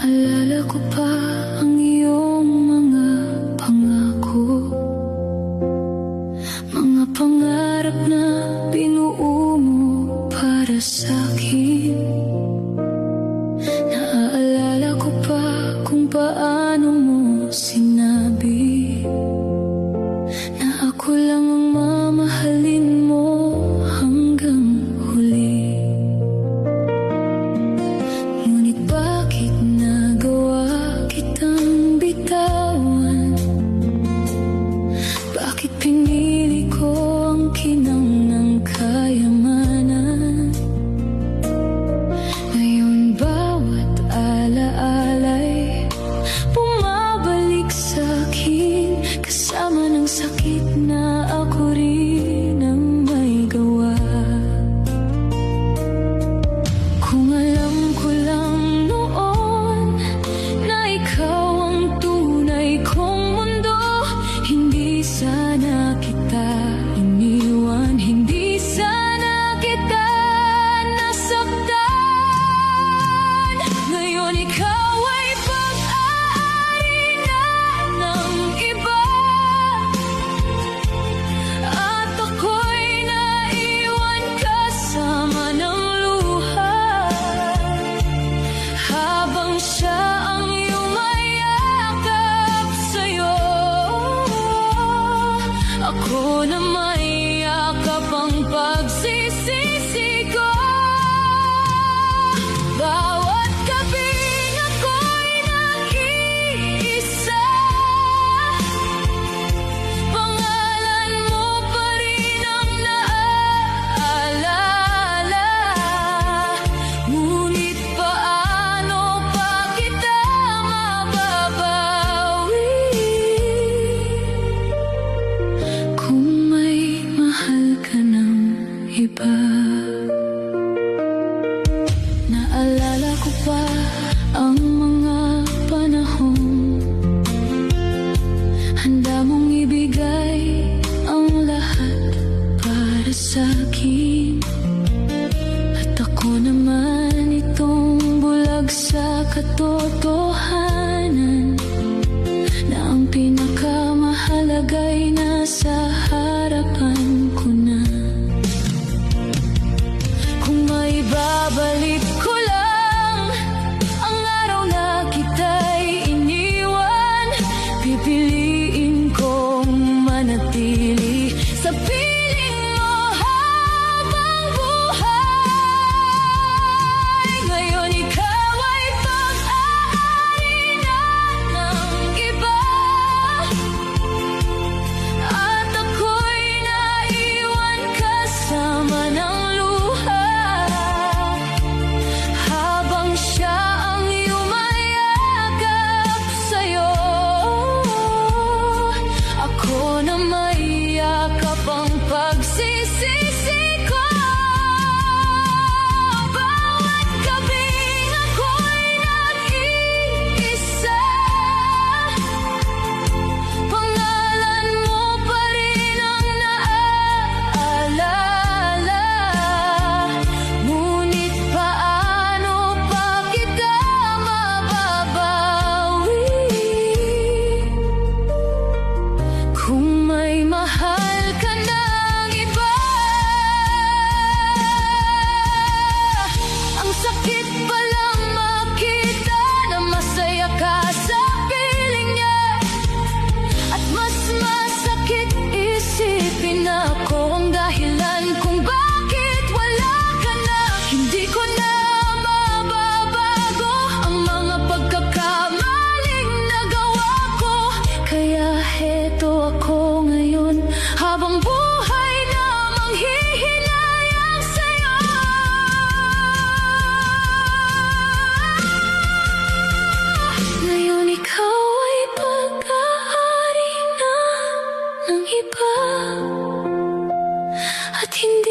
Naalala ko pa ang iyong mga pangako, mga pangarap na binuo mo para sa'kin. Naalala ko pa kung paano mo sinabi na ako lang ang mamahalin mo hanggang huli. Ngunit bakit nagawa kitang bitawan? Bakit pinili ko ang kinang ng kayamanan? Ngayon bawat alaala'y bumabalik sa'kin, kasama ng sakit na ako rin ang may gawa. Kung alam ko lang noon na ikaw ang tunay kong mundo, hindi sana kita iniwan, hindi sana kita nasaktan. Ngayon ikaw ay pag-aari na ng iba, at ako'y naiwan kasama ng luha, habang siya ang yumayakap sa'yo. Ako na may yakap ang pagsisisi ko. Bawat gabing ako'y nag-iisa, pangalan mo pa rin ang naaalala. Ngunit paano pa kita mababawi kung may mahal ka ng iba? Naalala ko pa ang mga panahon handa mong ibigay ang lahat para sa'kin, at ako naman itong bulag sa katotohanan na ang pinakamahalaga'y nasa harapan ko na. Kung may babalik ko lang ang araw na kita'y iniwan, pipiliin kong manatili sa piling mo habang buhay. Ngayon ikaw ay pag-aari na ng iba, at ako'y naiwan kasama ng luha, habang siya ang yumayakap sa'yo. Ako na may yakap ang pagsisisi ko. Bawat gabing ako'y nag-iisa, pangalan mo pa rin ang naaalala. Ngunit paano pa kita mababawi kung may mahal ka ng iba? Ang sakit palang makita na masaya ka sa piling niya, at mas masakit isipin na ako ang dahilan kung bakit wala ka na. Hindi ko na mababago ang mga pagkakamaling nagawa ko, kaya heto ako ngayon habang buhay na manghihinayang sa'yo. Ngayon ikaw ay pag-aari na ng iba, at hindi